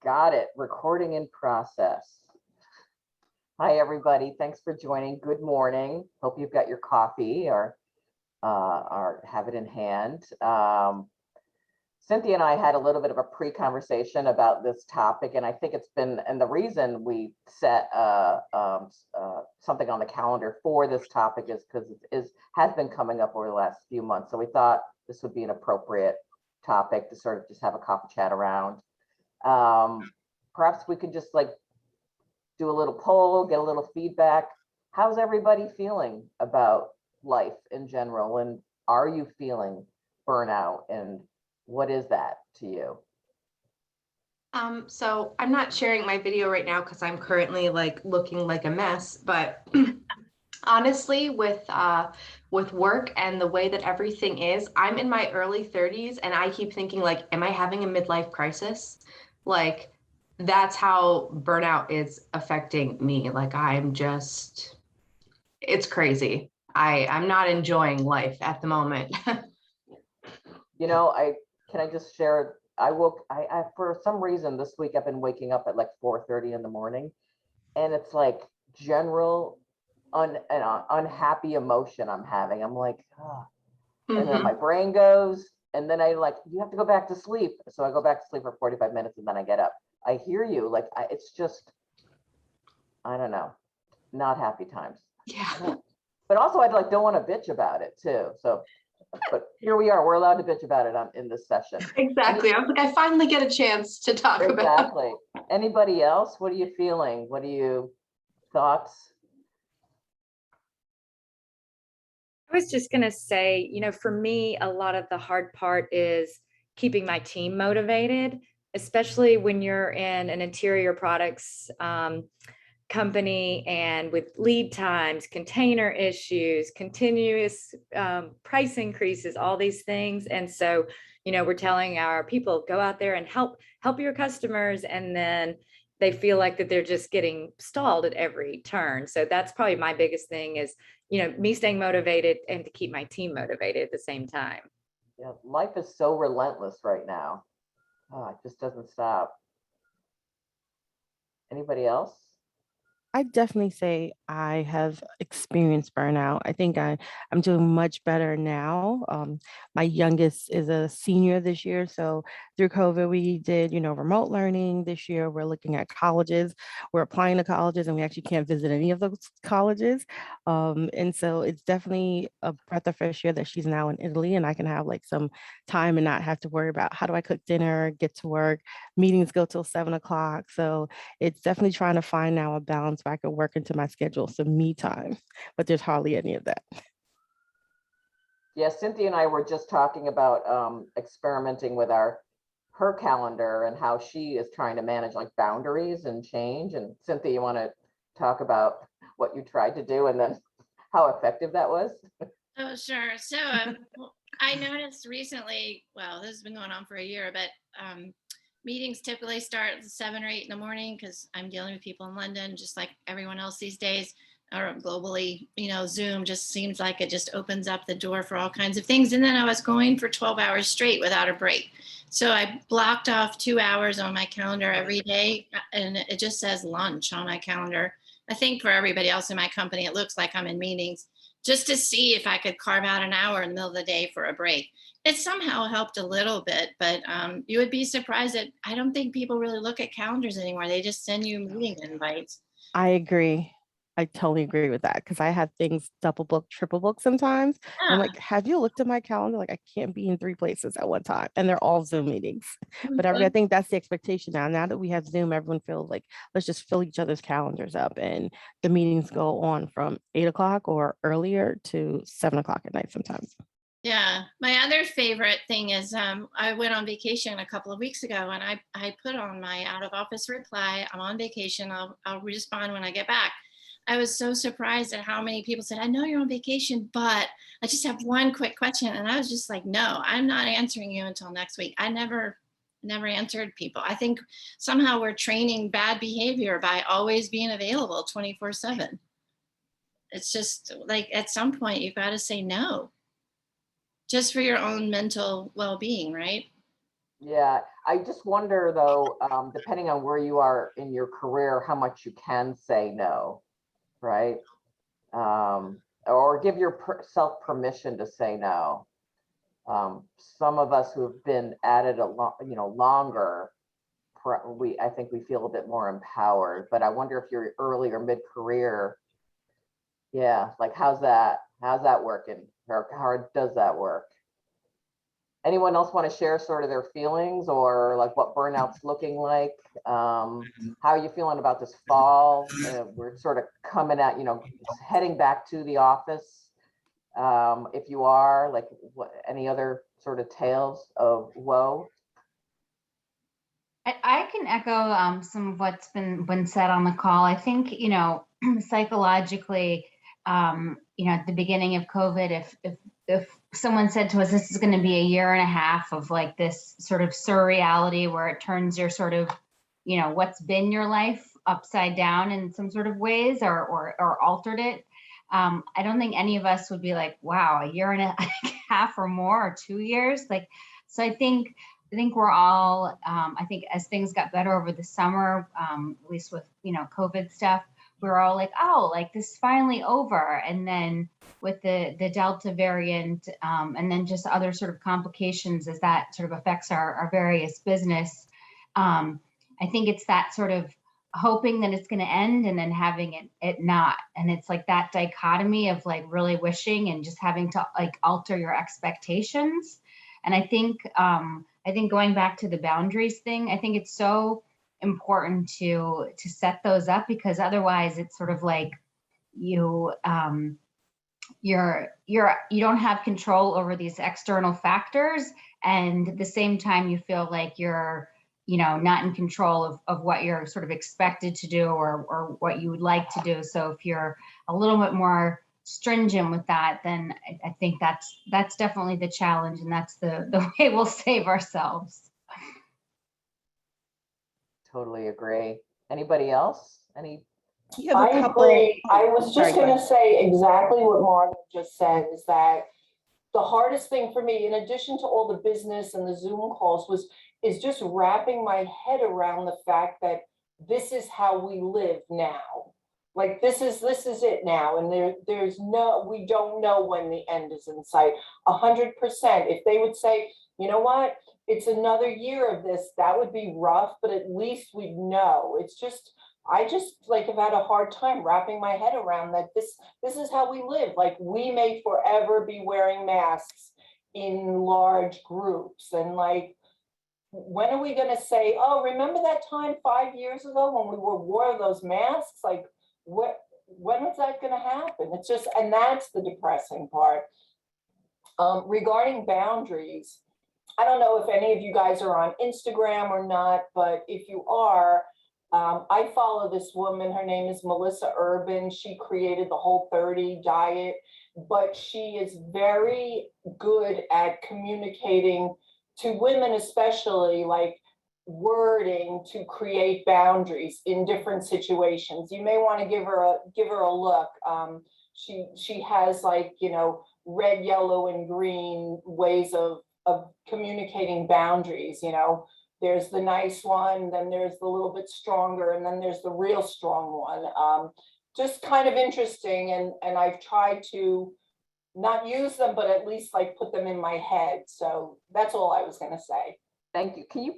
Got it. Recording in process. Hi, everybody. Thanks for joining. Good morning. Hope you've got your coffee or have it in hand. Cynthia and I had a little bit of a pre-conversation about this topic, and I think it's been, and the reason we set something on the calendar for this topic is because it has been coming up over the last few months. So we thought this would be an appropriate topic to sort of just have a coffee chat around. Perhaps we could just like do a little poll, get a little feedback. How's everybody feeling about life in general? And are you feeling burnout? And what is that to you? So I'm not sharing my video right now because I'm currently like looking like a mess, but honestly, with work and the way that everything is, I'm in my early 30s and I keep thinking like, am I having a midlife crisis? Like, that's how burnout is affecting me. Like, it's crazy. I'm not enjoying life at the moment. You know, can I just share? I for some reason this week I've been waking up at like 4:30 in the morning, and it's like general unhappy emotion I'm having. I'm like, oh. And then my brain goes, and then I like, you have to go back to sleep. So I go back to sleep for 45 minutes and then I get up. I hear you. Like, it's just, I don't know, not happy times. Yeah. But also I like don't want to bitch about it too. So, but here we are. We're allowed to bitch about it in this session. Exactly. I was like, I finally get a chance to talk about. Exactly. Anybody else? What are you feeling? What are you thoughts? I was just going to say, for me, a lot of the hard part is keeping my team motivated, especially when you're in an interior products company and with lead times, container issues, continuous price increases, all these things. And so, we're telling our people, go out there and help your customers. And then they feel like that they're just getting stalled at every turn. So that's probably my biggest thing is, me staying motivated and to keep my team motivated at the same time. Yeah, life is so relentless right now. Oh, it just doesn't stop. Anybody else? I definitely say I have experienced burnout. I think I'm doing much better now. My youngest is a senior this year. So through COVID, we did, remote learning. This year, we're looking at colleges. We're applying to colleges and we actually can't visit any of those colleges. And so it's definitely a breath of fresh air that she's now in Italy and I can have like some time and not have to worry about how do I cook dinner, get to work, meetings go till 7 o'clock. So it's definitely trying to find now a balance where I can work into my schedule some me time, but there's hardly any of that. Yeah, Cynthia and I were just talking about experimenting with her calendar and how she is trying to manage like boundaries and change. And Cynthia, you want to talk about what you tried to do and then how effective that was? Oh, sure. So I noticed recently, well, this has been going on for a year, but meetings typically start at 7 or 8 in the morning because I'm dealing with people in London, just like everyone else these days, or globally. Zoom just seems like it just opens up the door for all kinds of things. And then I was going for 12 hours straight without a break. So I blocked off 2 hours on my calendar every day, and it just says lunch on my calendar. I think for everybody else in my company, it looks like I'm in meetings, just to see if I could carve out an hour in the middle of the day for a break. It somehow helped a little bit, but you would be surprised that I don't think people really look at calendars anymore. They just send you meeting invites. I agree. I totally agree with that because I have things double book, triple book sometimes. Yeah. I'm like, have you looked at my calendar? Like I can't be in 3 places at one time and they're all Zoom meetings. But I think that's the expectation now. Now that we have Zoom, everyone feels like let's just fill each other's calendars up and the meetings go on from 8 o'clock or earlier to 7 o'clock at night sometimes. Yeah. My other favorite thing is I went on vacation a couple of weeks ago and I put on my out of office reply, I'm on vacation, I'll respond when I get back. I was so surprised at how many people said, I know you're on vacation, but I just have one quick question. And I was just like, no, I'm not answering you until next week. I never answered people. I think somehow we're training bad behavior by always being available 24/7. It's just like at some point you've got to say no, just for your own mental well-being, right? Yeah, I just wonder though, depending on where you are in your career, how much you can say no, right? Or give yourself permission to say no. Some of us who have been at it longer, I think we feel a bit more empowered. But I wonder if you're early or mid-career, yeah, like how's that working? Or how does that work? Anyone else want to share sort of their feelings or like what burnout's looking like? How are you feeling about this fall? We're sort of coming at, heading back to the office. If you are, like, any other sort of tales of woe? I can echo some of what's been said on the call. I think, psychologically, at the beginning of COVID, if someone said to us, this is going to be a year and a half of like this sort of surreality where it turns your sort of, what's been your life upside down in some sort of ways or altered it. I don't think any of us would be like, wow, a year and a half or more, or 2 years. Like, so I think we're all, I think as things got better over the summer, at least with, COVID stuff, we were all like, oh, like this is finally over. And then with the Delta variant, and then just other sort of complications as that sort of affects our various business. I think it's that sort of hoping that it's going to end and then having it not. And it's like that dichotomy of like really wishing and just having to like alter your expectations. And I think going back to the boundaries thing, I think it's so important to set those up, because otherwise it's sort of like you don't have control over these external factors, and at the same time you feel like you're not in control of what you're sort of expected to do or what you would like to do. So if you're a little bit more stringent with that, then I think that's definitely the challenge, and that's the way we'll save ourselves. Totally agree. Anybody else? You have a couple. Agree. I was Sorry, just go going to ahead. say exactly what Margaret just said, is that the hardest thing for me, in addition to all the business and the Zoom calls, is just wrapping my head around the fact that this is how we live now. Like this is it now, and we don't know when the end is in sight. 100%. If they would say, you know what, it's another year of this, that would be rough, but at least we know. I just like have had a hard time wrapping my head around that this is how we live. Like we may forever be wearing masks in large groups, and like, when are we going to say, oh, remember that time 5 years ago when we wore those masks? Like, when is that going to happen? It's just, and that's the depressing part. Regarding boundaries, I don't know if any of you guys are on Instagram or not, but if you are, I follow this woman. Her name is Melissa Urban. She created the Whole30 diet, but she is very good at communicating to women, especially, like wording to create boundaries in different situations. You may want to give her a look. She has like, red, yellow, and green ways of communicating boundaries. There's the nice one, then there's the little bit stronger, and then there's the real strong one. Just kind of interesting, and I've tried to not use them, but at least like put them in my head. So that's all I was going to say. Thank you. Can you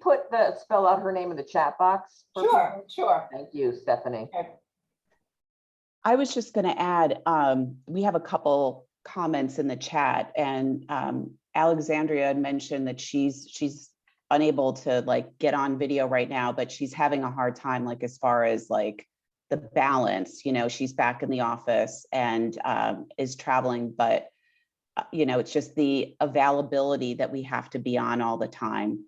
spell out her name in the chat box? Sure. Thank you, Stephanie. Okay. I was just going to add, we have a couple comments in the chat, and Alexandria had mentioned that she's unable to like get on video right now, but she's having a hard time, like as far as like the balance. She's back in the office and is traveling, but it's just the availability that we have to be on all the time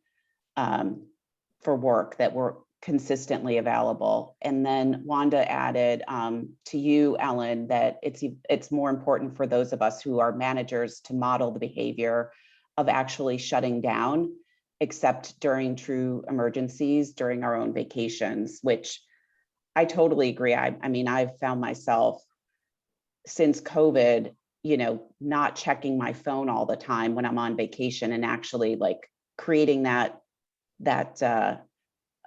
for work, that we're consistently available. And then Wanda added to you, Ellen, that it's more important for those of us who are managers to model the behavior of actually shutting down, except during true emergencies, during our own vacations, which I totally agree. I mean, I've found myself since COVID, not checking my phone all the time when I'm on vacation, and actually like creating that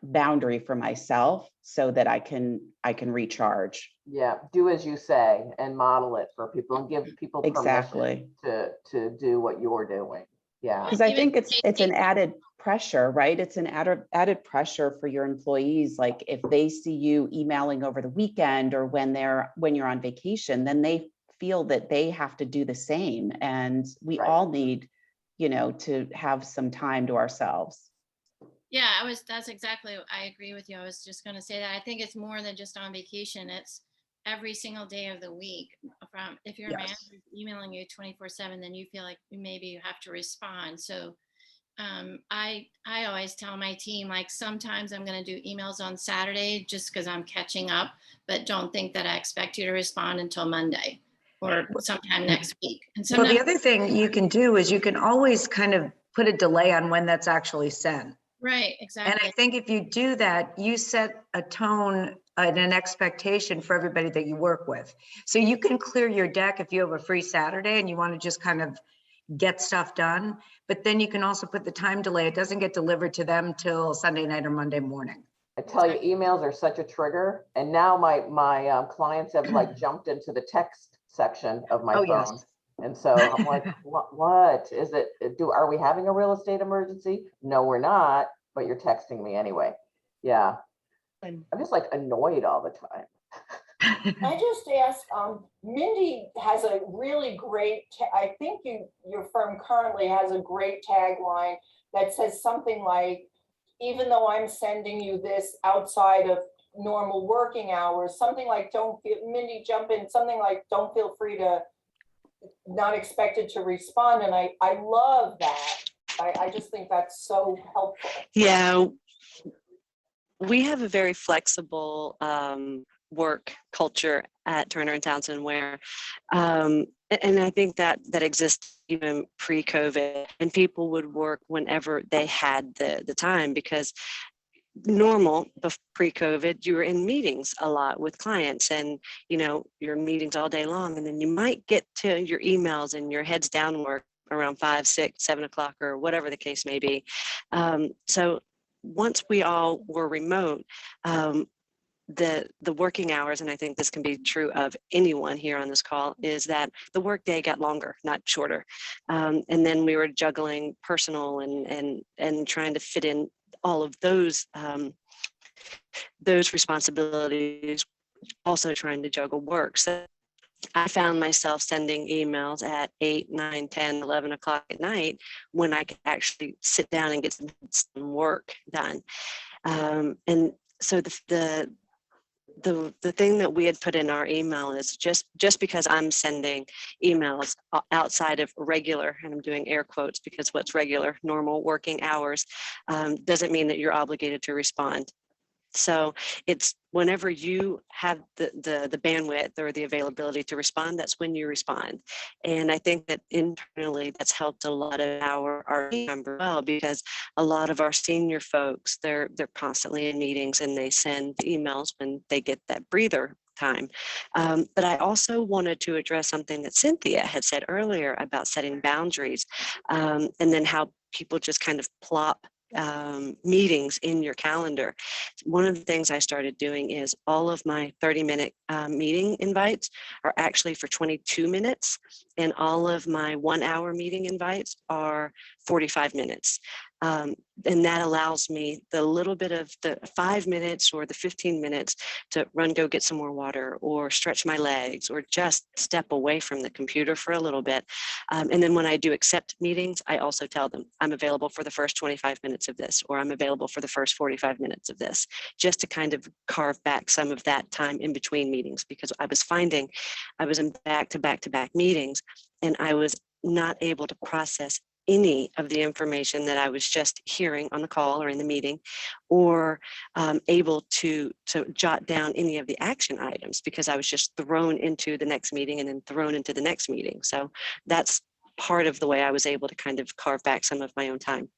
boundary for myself so that I can recharge. Yeah, do as you say and model it for people and give people permission Exactly. to do what you're doing. Yeah. Because I think it's taking- an added pressure, right? It's an added pressure for your employees. Like if they see you emailing over the weekend or when you're on vacation, then they feel that they have to do the same. And we Right. all need, to have some time to ourselves. Yeah, that's exactly, I agree with you. I was just gonna say that. I think it's more than just on vacation. It's every single day of the week. If your Yes. manager is emailing you 24/7, then you feel like maybe you have to respond. So I always tell my team, like, sometimes I'm gonna do emails on Saturday just because I'm catching up, but don't think that I expect you to respond until Monday or sometime next week. And Well, sometimes, the other thing you can do is you can always kind of put a delay on when that's actually sent. right, And exactly. I think if you do that, you set a tone and an expectation for everybody that you work with. So you can clear your deck if you have a free Saturday and you want to just kind of get stuff done. But then you can also put the time delay. It doesn't get delivered to them till Sunday night or Monday morning. I tell you, emails are such a trigger. And now my clients have like jumped into the text section of my Oh, phone. yes. And so I'm like, what is it? Are we having a real estate emergency? No, we're not, but you're texting me anyway. Yeah. I'm just like annoyed all the time. I just ask, Mindy has a really great, I think your firm currently has a great tagline that says something like, even though I'm sending you this outside of normal working hours, something like, Mindy, jump in, something like, don't feel free to, not expected to respond. And I love that. I just think that's so helpful. Yeah, we have a very flexible work culture at Turner and Townsend where, and I think that exists even pre-COVID, and people would work whenever they had the time, because normal pre-COVID, you were in meetings a lot with clients, and your meetings all day long, and then you might get to your emails and your heads down work around 5, 6, 7 o'clock or whatever the case may be. So once we all were remote, the working hours, and I think this can be true of anyone here on this call, is that the workday got longer, not shorter. And then we were juggling personal and trying to fit in all of those responsibilities, also trying to juggle work. So I found myself sending emails at 8, 9, 10, 11 o'clock at night when I could actually sit down and get some work done. And so the thing that we had put in our email is just because I'm sending emails outside of regular, and I'm doing air quotes because what's regular, normal working hours, doesn't mean that you're obligated to respond. So it's whenever you have the bandwidth or the availability to respond, that's when you respond. And I think that internally that's helped a lot of our team members well, because a lot of our senior folks, they're constantly in meetings and they send emails when they get that breather time. But I also wanted to address something that Cynthia had said earlier about setting boundaries, and then how people just kind of plop meetings in your calendar. One of the things I started doing is all of my 30-minute meeting invites are actually for 22 minutes, and all of my 1-hour meeting invites are 45 minutes. And that allows me the little bit of the 5 minutes or the 15 minutes to run, go get some more water, or stretch my legs, or just step away from the computer for a little bit. And then when I do accept meetings, I also tell them I'm available for the first 25 minutes of this, or I'm available for the first 45 minutes of this, just to kind of carve back some of that time in between meetings, because I was finding I was in back-to-back meetings, and I was not able to process any of the information that I was just hearing on the call or in the meeting, or able to jot down any of the action items, because I was just thrown into the next meeting and then thrown into the next meeting. So that's part of the way I was able to kind of carve back some of my own time.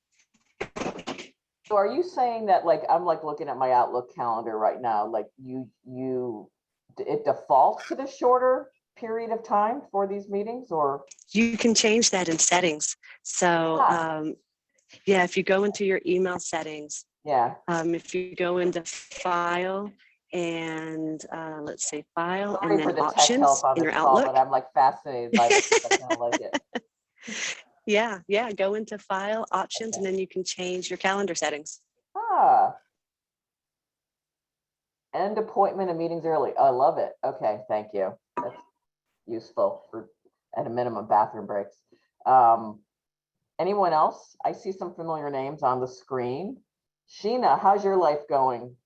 So are you saying that, like, I'm like looking at my Outlook calendar right now, like it defaults to the shorter period of time for these meetings, or? You can change that in settings. So Yeah, if you go into your email settings, Yeah. if you go into file and let's say file Sorry and for then the tech help options on in this your call, Outlook. but I'm like fascinated by this. I kind of like it. Yeah, go into file options and then you can change your calendar settings. Ah. End appointment and meetings early. I love it. Okay, thank you. That's useful for at a minimum bathroom breaks. Anyone else? I see some familiar names on the screen. Sheena, how's your life going?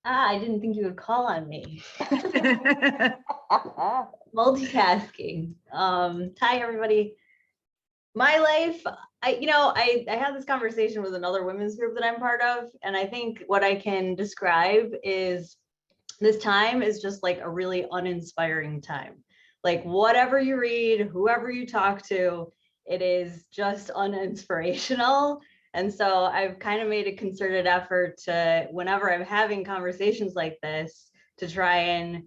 I didn't think you would call on me. Multitasking. Hi, everybody. My life, I had this conversation with another women's group that I'm part of, and I think what I can describe is this time is just like a really uninspiring time. Like whatever you read, whoever you talk to, it is just uninspirational. And so I've kind of made a concerted effort to, whenever I'm having conversations like this, to try and,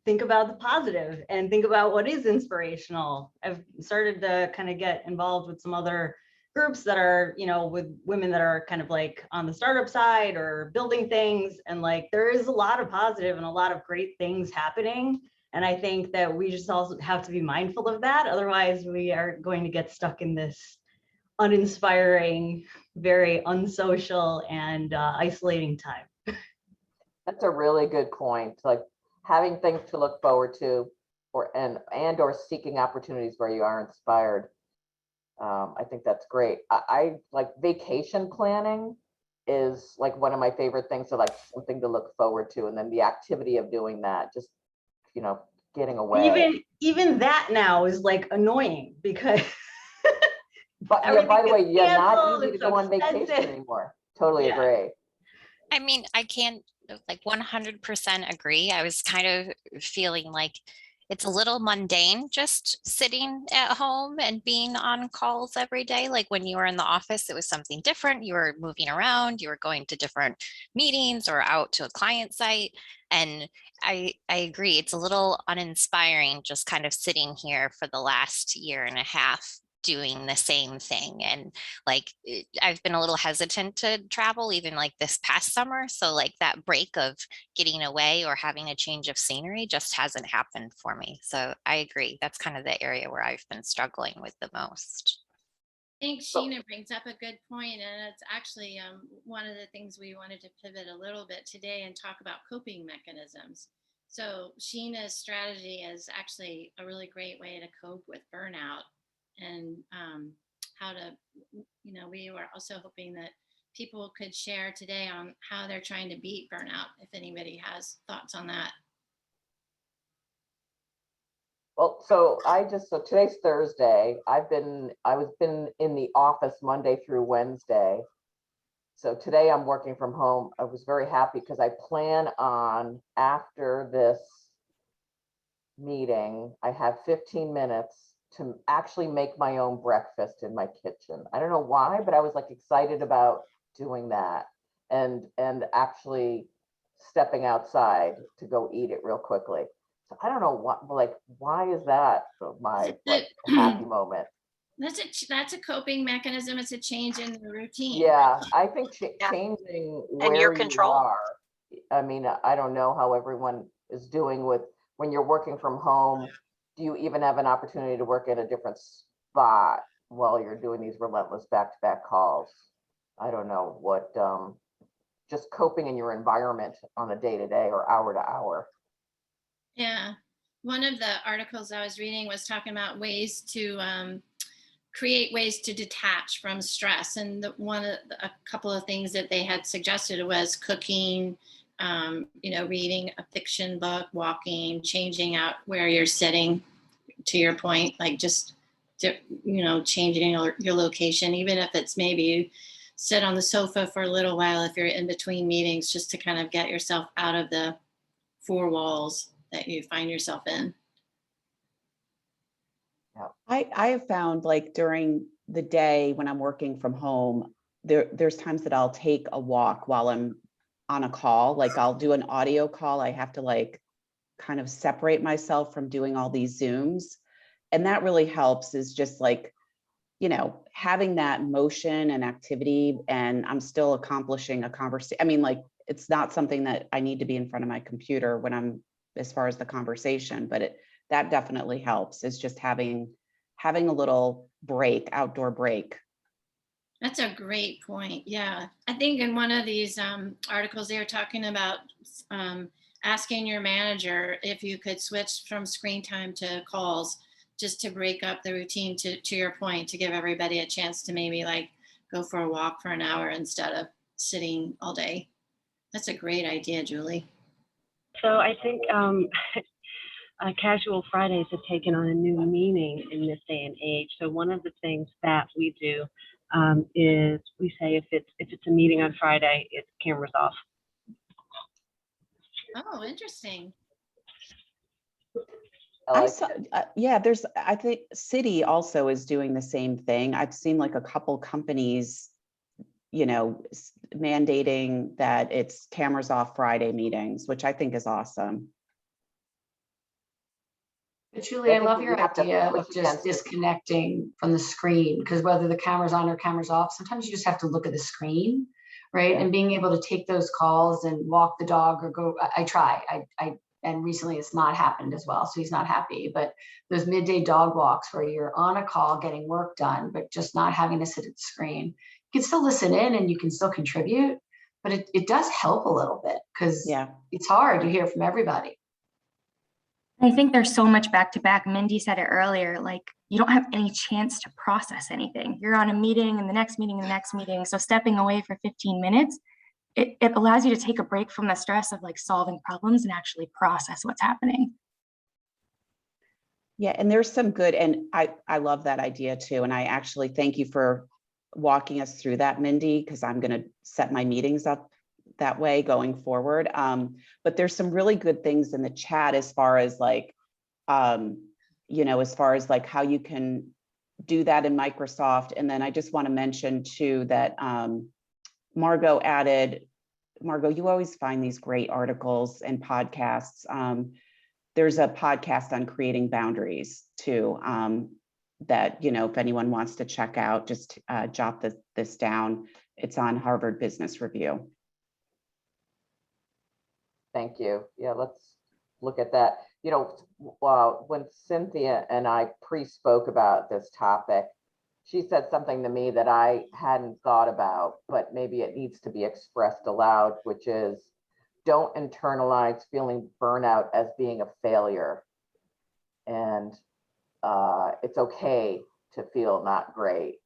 think about the positive and think about what is inspirational. I've started to kind of get involved with some other groups that are, with women that are kind of like on the startup side or building things. And like, there is a lot of positive and a lot of great things happening. And I think that we just also have to be mindful of that. Otherwise, we are going to get stuck in this uninspiring, very unsocial and isolating time. That's a really good point. Like having things to look forward to or seeking opportunities where you are inspired. I think that's great. I like vacation planning is like one of my favorite things. So like something to look forward to, and then the activity of doing that, just getting away. Even that now is like annoying because. But yeah, by the way, you're not easy to so go on vacation anymore. Totally agree. I mean, I can't like 100% agree. I was kind of feeling like it's a little mundane just sitting at home and being on calls every day. Like when you were in the office, it was something different. You were moving around, you were going to different meetings or out to a client site. And I agree, it's a little uninspiring just kind of sitting here for the last year and a half doing the same thing. And like I've been a little hesitant to travel even like this past summer, so like that break of getting away or having a change of scenery just hasn't happened for me. So I agree, that's kind of the area where I've been struggling with the most. I think Sheena brings up a good point, and it's actually one of the things we wanted to pivot a little bit today and talk about coping mechanisms. So Sheena's strategy is actually a really great way to cope with burnout, and how to, we were also hoping that people could share today on how they're trying to beat burnout, if anybody has thoughts on that. Well, so today's Thursday. I've been in the office Monday through Wednesday. So today I'm working from home. I was very happy because I plan on, after this meeting, I have 15 minutes to actually make my own breakfast in my kitchen. I don't know why, but I was like excited about doing that and actually stepping outside to go eat it real quickly. So I don't know why is that my happy moment? That's a coping mechanism. It's a change in the routine. Yeah, I think changing where your you control. are. I mean, I don't know how everyone is doing with when you're working from home. Do you even have an opportunity to work at a different spot while you're doing these relentless back-to-back calls? I don't know what, just coping in your environment on a day-to-day or hour-to-hour. Yeah. One of the articles I was reading was talking about ways to create ways to detach from stress. And a couple of things that they had suggested was cooking, reading a fiction book, walking, changing out where you're sitting, to your point, like just, changing your location, even if it's maybe you sit on the sofa for a little while, if you're in between meetings, just to kind of get yourself out of the four walls that you find yourself in. I have found like during the day when I'm working from home, there's times that I'll take a walk while I'm on a call. Like I'll do an audio call. I have to like kind of separate myself from doing all these Zooms. and that really helps, is just like, you know, having that motion and activity, and I'm still accomplishing a conversation. I mean, like, it's not something that I need to be in front of my computer when I'm, as far as the conversation, but that definitely helps, is just having a little break, outdoor break. That's a great point. Yeah. I think in one of these articles, they were talking about asking your manager if you could switch from screen time to calls, just to break up the routine, to your point, to give everybody a chance to maybe like go for a walk for an hour instead of sitting all day. That's a great idea, Julie. So I think casual Fridays have taken on a new meaning in this day and age. So one of the things that we do is we say if it's a meeting on Friday, it's cameras off. Oh, interesting. I saw, yeah, I think City also is doing the same thing. I've seen like a couple companies, you know, mandating that it's cameras off Friday meetings, which I think is awesome. But Julie, I love your have to idea push of just against it. disconnecting from the screen, because whether the camera's on or camera's off, sometimes you just have to look at the screen, right? Yeah. And being able to take those calls and walk the dog or go, and recently it's not happened as well, so he's not happy, but those midday dog walks where you're on a call getting work done, but just not having to sit at the screen. You can still listen in and you can still contribute, but it does help a little bit, because it's hard to hear from everybody. I think there's so much back to back. Mindy said it earlier, like you don't have any chance to process anything. You're on a meeting and the next meeting and the next meeting. So stepping away for 15 minutes, it allows you to take a break from the stress of like solving problems and actually process what's happening. Yeah, and there's some good, and I love that idea too. And I actually thank you for walking us through that, Mindy, because I'm going to set my meetings up that way going forward. But there's some really good things in the chat as far as like, you know, as far as like how you can do that in Microsoft. And then I just want to mention too that Margot, you always find these great articles and podcasts. There's a podcast on creating boundaries too, that, you know, if anyone wants to check out, just jot this down. It's on Harvard Business Review. Thank you. Yeah, let's look at that. You know, when Cynthia and I pre-spoke about this topic, she said something to me that I hadn't thought about, but maybe it needs to be expressed aloud, which is don't internalize feeling burnout as being a failure. And it's okay to feel not great.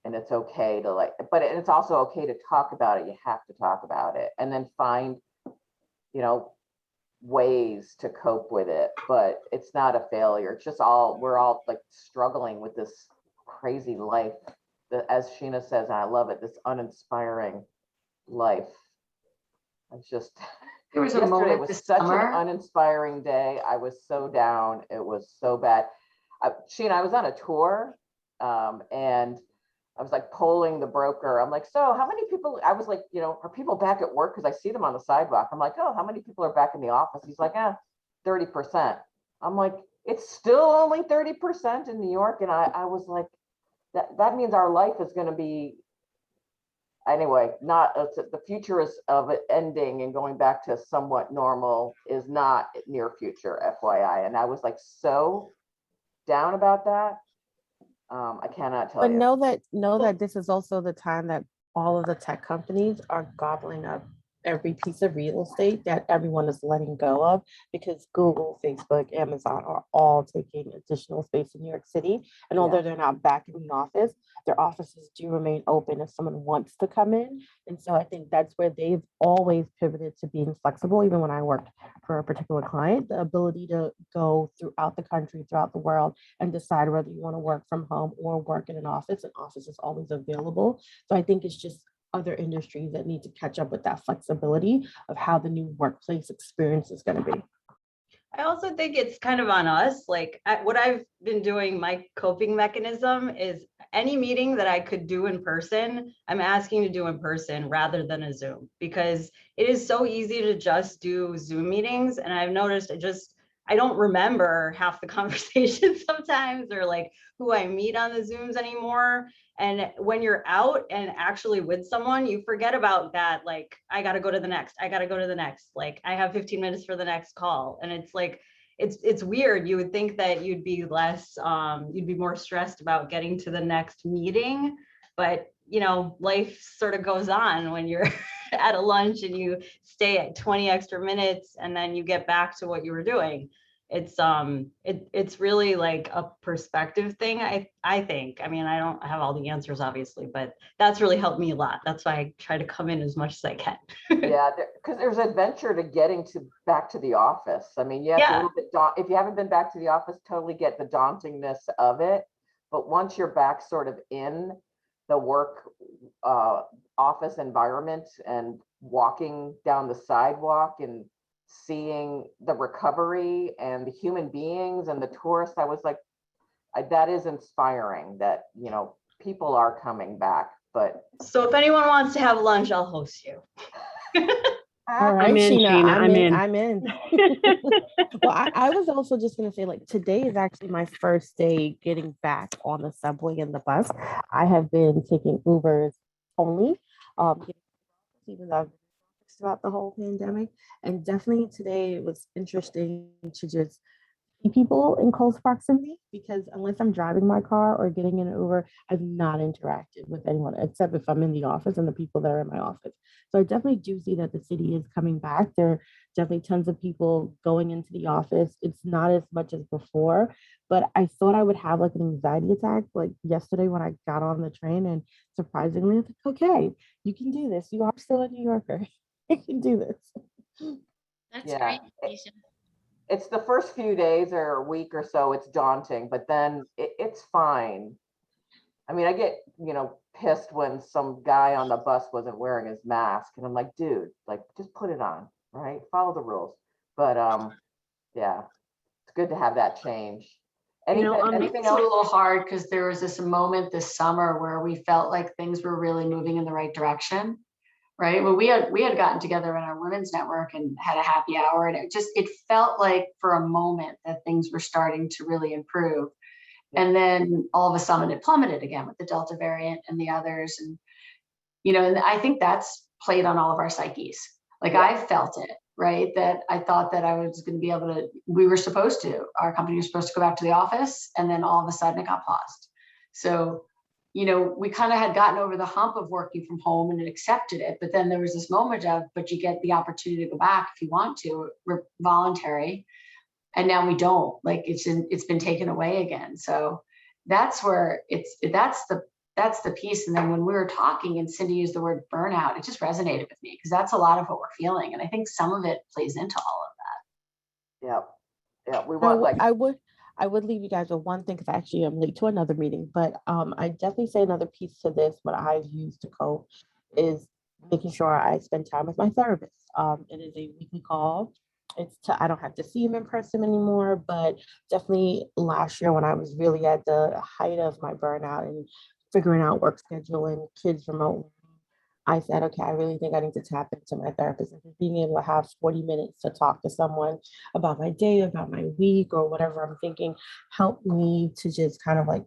And it's okay to like, but it's also okay to talk about it. You have to talk about it and then find, you know, ways to cope with it, but it's not a failure. It's just we're all like struggling with this crazy life that, as Sheena says, and I love it, this uninspiring life. It's just, there was a yesterday moment was this such summer. an uninspiring day. I was so down. It was so bad. Sheena, I was on a tour and I was like polling the broker. I'm like, so how many people, I was like, you know, are people back at work? Because I see them on the sidewalk. I'm like, oh, how many people are back in the office? He's like, 30%. I'm like, it's still only 30% in New York. And I was like, that means our life is going to be, anyway, not, the future is of it ending and going back to somewhat normal is not near future, FYI. And I was like, so down about that. I cannot tell But you. know that this is also the time that all of the tech companies are gobbling up every piece of real estate that everyone is letting go of, because Google, Facebook, Amazon are all taking additional space in New York City. And although they're not back in the office, their offices do remain open if someone wants to come in. And so I think that's where they've always pivoted to being flexible. Even when I worked for a particular client, the ability to go throughout the country, throughout the world, and decide whether you want to work from home or work in an office. An office is always available. So I think it's just other industries that need to catch up with that flexibility of how the new workplace experience is going to be. I also think it's kind of on us. Like what I've been doing, my coping mechanism is any meeting that I could do in person, I'm asking to do in person rather than a Zoom, because it is so easy to just do Zoom meetings. And I've noticed it just I don't remember half the conversation sometimes, or like who I meet on the Zooms anymore. And when you're out and actually with someone, you forget about that. Like, I got to go to the next, I got to go to the next, like I have 15 minutes for the next call. And it's like, it's weird. You would think that you'd be less, you'd be more stressed about getting to the next meeting, but you know, life sort of goes on when you're at a lunch and you stay at 20 extra minutes and then you get back to what you were doing. It's really like a perspective thing. I think, I mean, I don't have all the answers obviously, but that's really helped me a lot. That's why I try to come in as much as I can. Yeah, because there's adventure to getting back to the office. I mean, yeah, it's a little bit if you haven't been back to the office, totally get the dauntingness of it. But once you're back sort of in the work office environment and walking down the sidewalk and seeing the recovery and the human beings and the tourists, I was like, that is inspiring that, you know, people are coming back. But so if anyone wants to have lunch, I'll host you. All right, I'm in, Sheena, Sheena, I'm in. Well, I was also just gonna say, like, today is actually my first day getting back on the subway and the bus. I have been taking Ubers only, even though I've been throughout the whole pandemic. And definitely today it was interesting to just see people in close proximity, because unless I'm driving my car or getting in an Uber, I've not interacted with anyone except if I'm in the office and the people that are in my office. So I definitely do see that the city is coming back. There are definitely tons of people going into the office. It's not as much as before, but I thought I would have like an anxiety attack like yesterday when I got on the train, and surprisingly, it's like, okay, you can do this. You are still a New Yorker. You can do this. That's great. It's the first few days or a week or so, it's daunting, but then it's fine. I mean, I get, you know, pissed when some guy on the bus wasn't wearing his mask, and I'm like, dude, like, just put it on, right? Follow the rules. But yeah, it's good to have that change. Anything It's a else? little hard because there was this moment this summer where we felt like things were really moving in the right direction. Right. Well, we had gotten together in our women's network and had a happy hour, and it felt like for a moment that things were starting to really improve. And then all of a sudden it plummeted again with the Delta variant and the others. And, you know, and I think that's played on all of our psyches. Like I felt it, right? That I thought that I was going to be able to, our company was supposed to go back to the office, and then all of a sudden it got paused. So, you know, we kind of had gotten over the hump of working from home and accepted it. But then there was this moment of, but you get the opportunity to go back if you want to, we're voluntary. And now we don't, like it's been taken away again. So that's where that's the piece. And then when we were talking and Cindy used the word burnout, it just resonated with me because that's a lot of what we're feeling. And I think some of it plays into all of that. Yeah. We want I would leave you guys with one thing, because actually I'm late to another meeting, but I definitely say another piece to this, what I've used to cope is making sure I spend time with my therapist. It is a weekly call. I don't have to see him in person anymore, but definitely last year when I was really at the height of my burnout and figuring out work schedule and kids remote, I said, okay, I really think I need to tap into my therapist, and just being able to have 40 minutes to talk to someone about my day, about my week, or whatever I'm thinking, helped me to just kind of like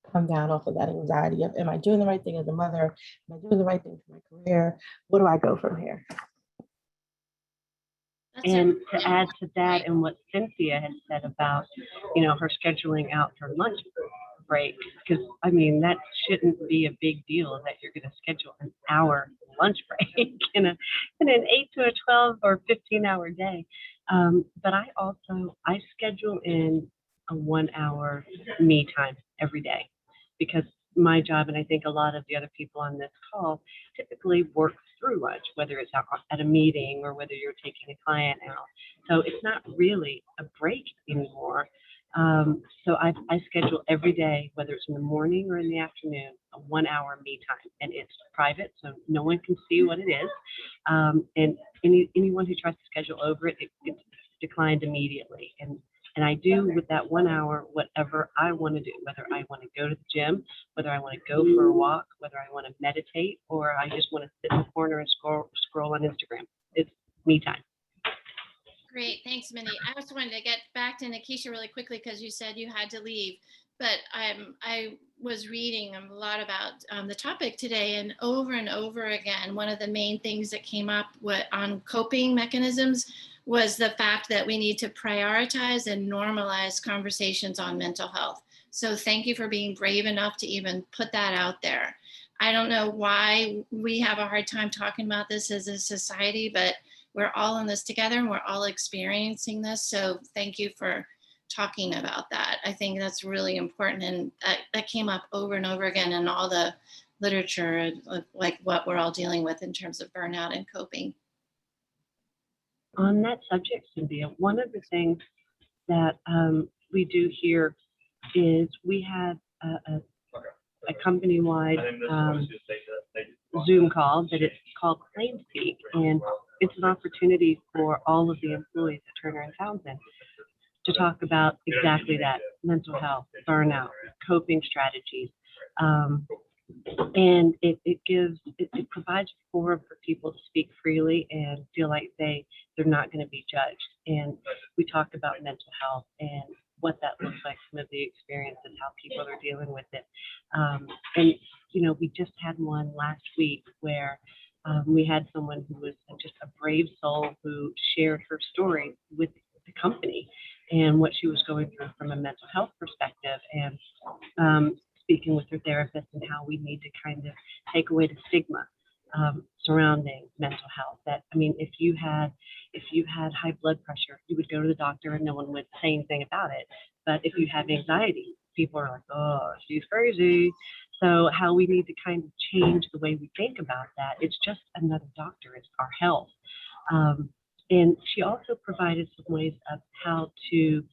come down off of that anxiety of, am I doing the right thing as a mother? Am I doing the right thing for my career? Where do I go from here? And to add to that, and what Cynthia had said about, you know, her scheduling out her lunch break, because I mean, that shouldn't be a big deal that you're going to schedule an hour lunch break in an 8 to a 12 or 15-hour day. But I schedule in a 1 hour me time every day, because my job, and I think a lot of the other people on this call, typically work through lunch, whether it's out at a meeting or whether you're taking a client out. So it's not really a break anymore. So I schedule every day, whether it's in the morning or in the afternoon, a 1 hour me time, and it's private, so no one can see what it is. And anyone who tries to schedule over it, it gets declined immediately. And I do with that 1 hour whatever I want to do, whether I want to go to the gym, whether I want to go for a walk, whether I want to meditate, or I just want to sit in the corner and scroll on Instagram. It's me time. Great, thanks, Mindy. I also wanted to get back to Nikisha really quickly because you said you had to leave, but I was reading a lot about the topic today, and over again, one of the main things that came up on coping mechanisms was the fact that we need to prioritize and normalize conversations on mental health. So thank you for being brave enough to even put that out there. I don't know why we have a hard time talking about this as a society, but we're all in this together and we're all experiencing this. So thank you for talking about that. I think that's really important. And that came up over and over again in all the literature, like what we're all dealing with in terms of burnout and coping. On that subject, Cynthia, one of the things that we do here is we had a company-wide Zoom call that it's called Claim Speak, and it's an opportunity for all of the employees at Turner & Townsend to talk about exactly that: mental health, burnout, coping strategies. And it provides a forum for people to speak freely and feel like they're not going to be judged. And we talk about mental health and what that looks like, some of the experiences, how people are dealing with it. And, you know, we just had one last week where we had someone who was just a brave soul who shared her story with the company and what she was going through from a mental health perspective, and speaking with her therapist and how we need to kind of take away the stigma surrounding mental health. That, I mean, if you had high blood pressure, you would go to the doctor and no one would say anything about it. But if you have anxiety, people are like, oh, she's crazy. So how we need to kind of change the way we think about that. It's just another doctor, it's our health. And she also provided some ways of how to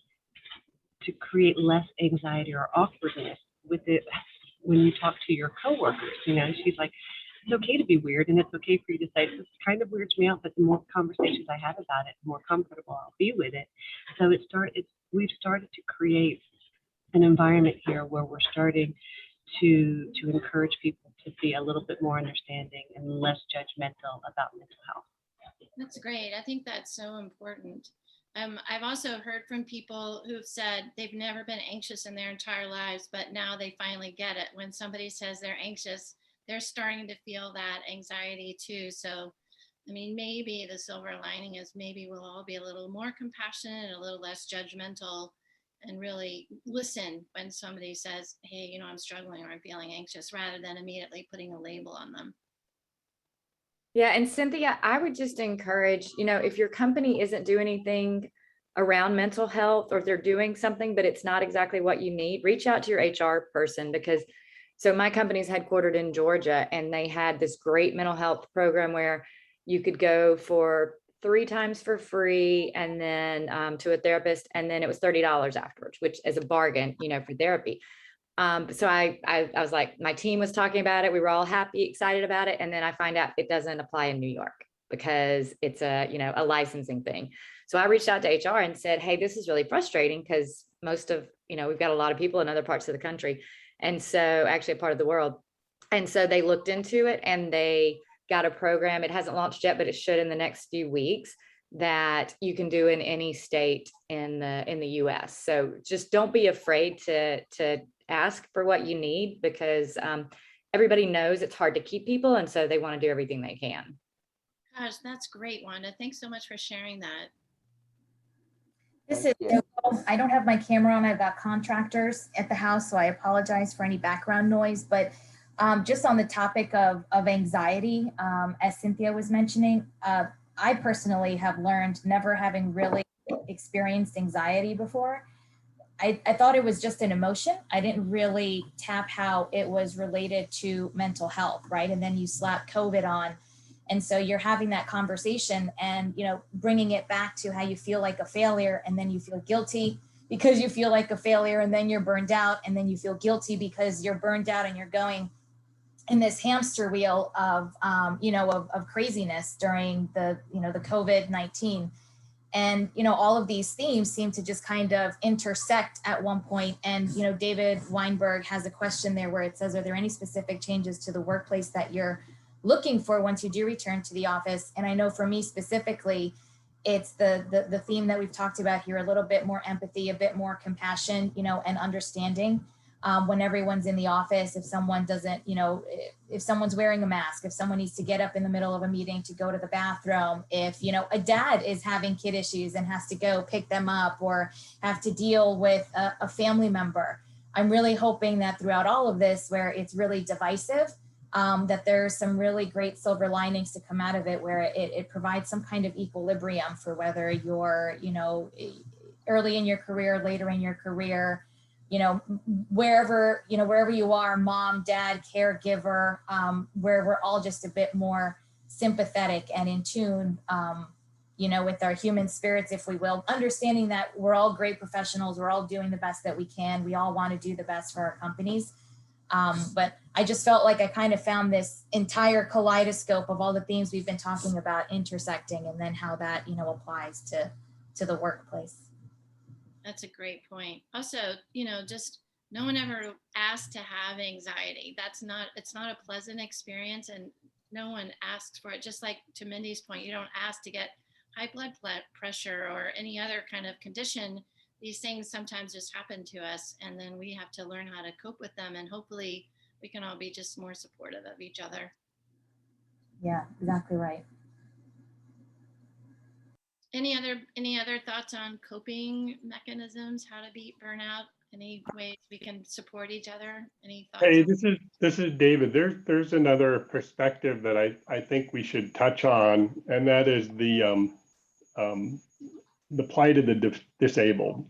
create less anxiety or awkwardness with it when you talk to your coworkers. You know, she's like, it's okay to be weird, and it's okay for you to say, this kind of weirds me out, but the more conversations I have about it, the more comfortable I'll be with it. So we've started to create an environment here where we're starting to encourage people to be a little bit more understanding and less judgmental about mental health. That's great. I think that's so important. I've also heard from people who've said they've never been anxious in their entire lives, but now they finally get it. When somebody says they're anxious, they're starting to feel that anxiety too. So, I mean, maybe the silver lining is maybe we'll all be a little more compassionate and a little less judgmental, and really listen when somebody says, hey, you know, I'm struggling or I'm feeling anxious, rather than immediately putting a label on them. Yeah, and Cynthia, I would just encourage, you know, if your company isn't doing anything around mental health, or if they're doing something, but it's not exactly what you need, reach out to your HR person. Because so my company's headquartered in Georgia, and they had this great mental health program where you could go for 3 times for free, and then to a therapist, and then it was $30 afterwards, which is a bargain, you know, for therapy. So I was like, my team was talking about it. We were all happy, excited about it. And then I find out it doesn't apply in New York because it's a licensing thing. So I reached out to HR and said, hey, this is really frustrating because most of, we've got a lot of people in other parts of the country. And so actually a part of the world. And so they looked into it and they got a program. It hasn't launched yet, but it should in the next few weeks, that you can do in any state in the US. So just don't be afraid to ask for what you need, because everybody knows it's hard to keep people, and so they want to do everything they can. Gosh, that's great, Wanda. Thanks so much for sharing that. This is I don't have my camera on. I've got contractors at the house, so I apologize for any background noise. But just on the topic of anxiety, as Cynthia was mentioning, I personally have learned, never having really experienced anxiety before, I thought it was just an emotion. I didn't really tap how it was related to mental health, right? And then you slap COVID on. And so you're having that conversation and, bringing it back to how you feel like a failure, and then you feel guilty because you feel like a failure, and then you're burned out, and then you feel guilty because you're burned out, and you're going in this hamster wheel of craziness during the COVID-19. And, all of these themes seem to just kind of intersect at one point. And, David Weinberg has a question there where it says, are there any specific changes to the workplace that you're looking for once you do return to the office? And I know for me specifically, it's the theme that we've talked about here, a little bit more empathy, a bit more compassion, you know, and understanding. When everyone's in the office, if someone doesn't, you know, if someone's wearing a mask, if someone needs to get up in the middle of a meeting to go to the bathroom, if, you know, a dad is having kid issues and has to go pick them up or have to deal with a family member. I'm really hoping that throughout all of this, where it's really divisive, that there's some really great silver linings to come out of it, where it provides some kind of equilibrium for whether you're, you know, early in your career, later in your career, you know, wherever you are, mom, dad, caregiver, where we're all just a bit more sympathetic and in tune, you know, with our human spirits, if we will, understanding that we're all great professionals. We're all doing the best that we can. We all want to do the best for our companies. But I just felt like I kind of found this entire kaleidoscope of all the themes we've been talking about intersecting, and then how that, you know, applies to the workplace. That's a great point. Also, you know, just no one ever asked to have anxiety. It's not a pleasant experience, and no one asks for it. Just like to Mindy's point, you don't ask to get high blood pressure or any other kind of condition. These things sometimes just happen to us, and then we have to learn how to cope with them. And hopefully we can all be just more supportive of each other. Yeah, exactly right. Any other thoughts on coping mechanisms, how to beat burnout? Any ways we can support each other? Any thoughts? Hey, this is David. There's another perspective that I think we should touch on, and that is the plight of the disabled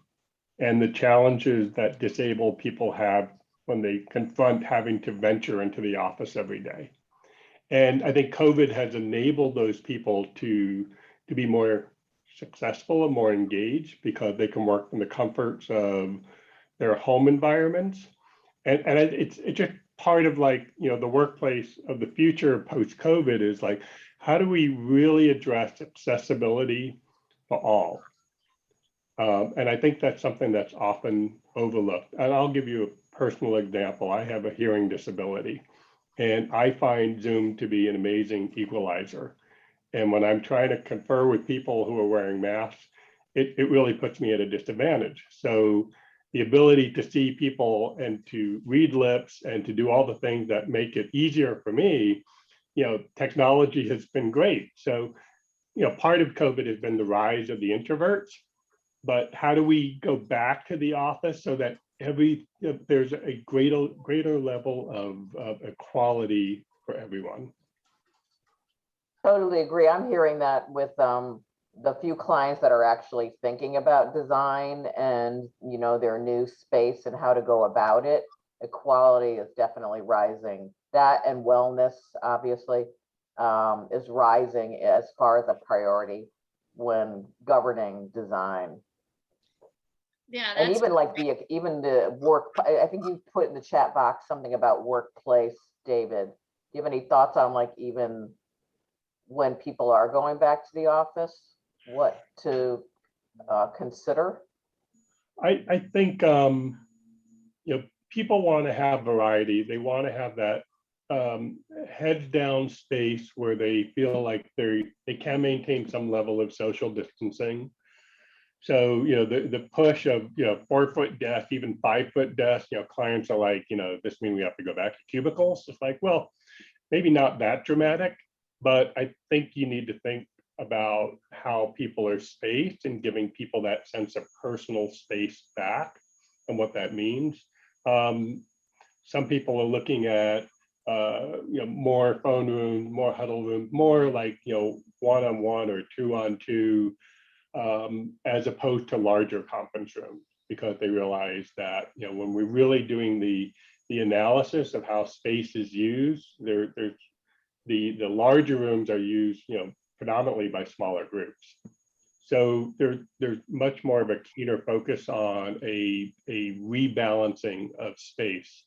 and the challenges that disabled people have when they confront having to venture into the office every day. And I think COVID has enabled those people to be more successful and more engaged, because they can work from the comforts of their home environments. And it's just part of, like, you know, the workplace of the future post-COVID is like, how do we really address accessibility for all? And I think that's something that's often overlooked. And I'll give you a personal example. I have a hearing disability, and I find Zoom to be an amazing equalizer. And when I'm trying to confer with people who are wearing masks, it really puts me at a disadvantage. So the ability to see people and to read lips and to do all the things that make it easier for me, you know, technology has been great. So, you know, part of COVID has been the rise of the introverts, but how do we go back to the office so that there's a greater level of equality for everyone? Totally agree. I'm hearing that with the few clients that are actually thinking about design and, you know, their new space and how to go about it. Equality is definitely rising. That and wellness, obviously, is rising as far as a priority when governing design. Yeah, and even like the work. I think you put in the chat box something about workplace, David. Do you have any thoughts on, like, even when people are going back to the office, what to consider? I think you know, people want to have variety. They want to have that heads down space where they feel like they can maintain some level of social distancing. So, you know, the push of, you know, 4-foot desk, even 5-foot desk, you know, clients are like, you know, this means we have to go back to cubicles. It's like, well, maybe not that dramatic, but I think you need to think about how people are spaced and giving people that sense of personal space back and what that means. Some people are looking at, you know, more phone rooms, more huddle rooms, more like, you know, 1-on-1 or 2-on-2, as opposed to larger conference rooms, because they realize that, you know, when we're really doing the analysis of how space is used, there's the larger rooms are used, you know, predominantly by smaller groups. So there's much more of a keener focus on a rebalancing of space.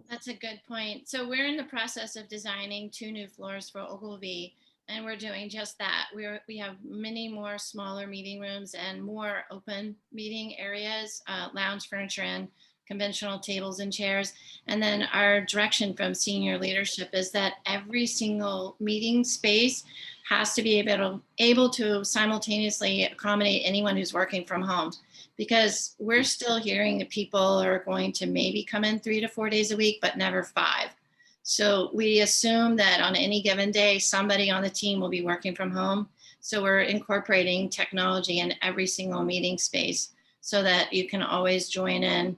That's a good point. So we're in the process of designing 2 new floors for Ogilvy, and we're doing just that. We have many more smaller meeting rooms and more open meeting areas, lounge furniture and conventional tables and chairs. And then our direction from senior leadership is that every single meeting space has to be able to simultaneously accommodate anyone who's working from home, because we're still hearing that people are going to maybe come in 3 to 4 days a week, but never 5. So we assume that on any given day, somebody on the team will be working from home. So we're incorporating technology in every single meeting space so that you can always join in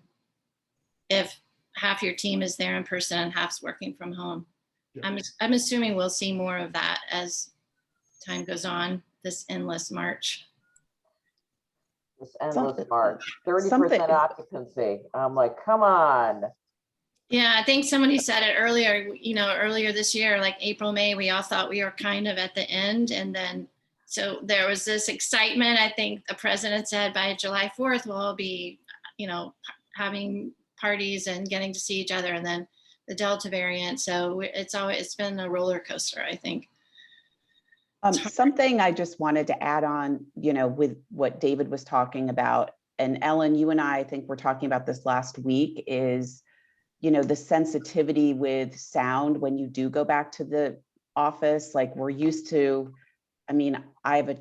if half your team is there in person and half's working from home. Yeah. I'm assuming we'll see more of that as time goes on, this endless march. This endless march, 30% occupancy. I'm like, come on. Yeah, I think somebody said it earlier, earlier this year, like April, May, we all thought we were kind of at the end. And then, so there was this excitement. I think the president said by July 4th, we'll all be, having parties and getting to see each other. And then the Delta variant. So it's been a roller coaster, I think. Something I just wanted to add on, with what David was talking about, and Ellen, you and I think we're talking about this last week, is, the sensitivity with sound when you do go back to the office. Like we're used to, I have a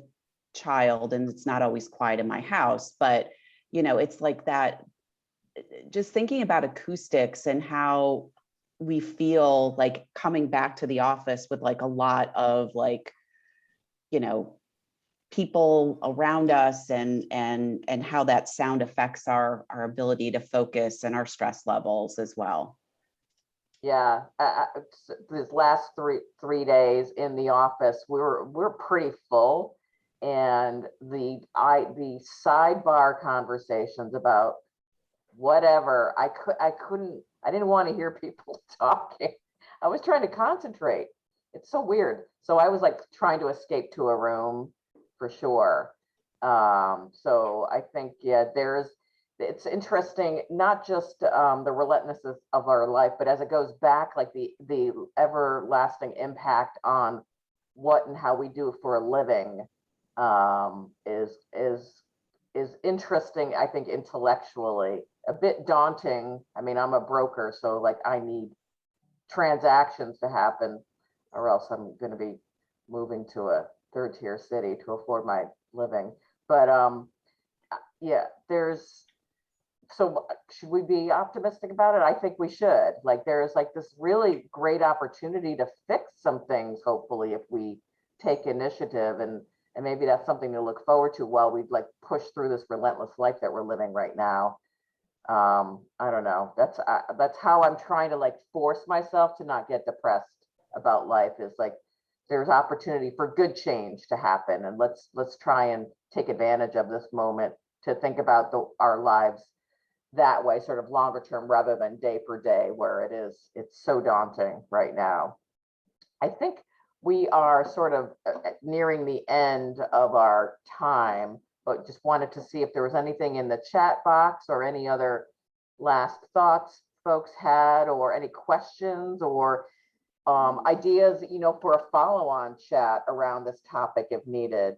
child and it's not always quiet in my house, but, it's like that, just thinking about acoustics and how we feel like coming back to the office with like a lot of like, people around us and how that sound affects our ability to focus and our stress levels as well. Yeah, these last three days in the office, we're pretty full, and the sidebar conversations about whatever, I didn't want to hear people talking. I was trying to concentrate. It's so weird. So I was like trying to escape to a room for sure. So I think, yeah, it's interesting, not just the relentlessness of our life, but as it goes back, like the everlasting impact on what and how we do for a living is interesting, I think, intellectually, a bit daunting. I'm a broker, so like I need transactions to happen, or else I'm going to be moving to a third-tier city to afford my living. But yeah, so should we be optimistic about it? I think we should. Like there's like this really great opportunity to fix some things, hopefully, if we take initiative, and maybe that's something to look forward to while we like push through this relentless life that we're living right now. I don't know. That's how I'm trying to like force myself to not get depressed about life, is like there's opportunity for good change to happen, and let's try and take advantage of this moment to think about our lives that way, sort of longer term rather than day per day, where it's so daunting right now. I think we are sort of nearing the end of our time, but just wanted to see if there was anything in the chat box or any other last thoughts folks had, or any questions or ideas, for a follow-on chat around this topic if needed.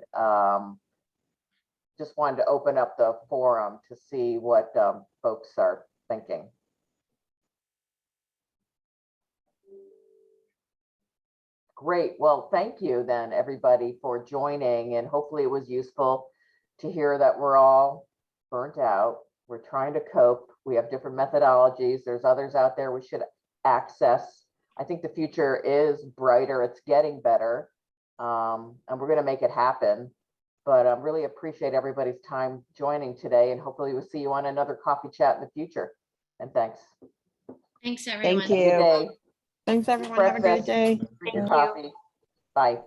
Just wanted to open up the forum to see what folks are thinking. Great. Well, thank you then, everybody, for joining, and hopefully it was useful to hear that we're all burnt out. We're trying to cope. We have different methodologies. There's others out there we should access. I think the future is brighter. It's getting better, and we're going to make it happen. But I really appreciate everybody's time joining today, and hopefully we'll see you on another coffee chat in the future. And thanks. Thanks, everyone. Thank you. Good day. Thanks, everyone. Have a great day. Drink your coffee. Bye.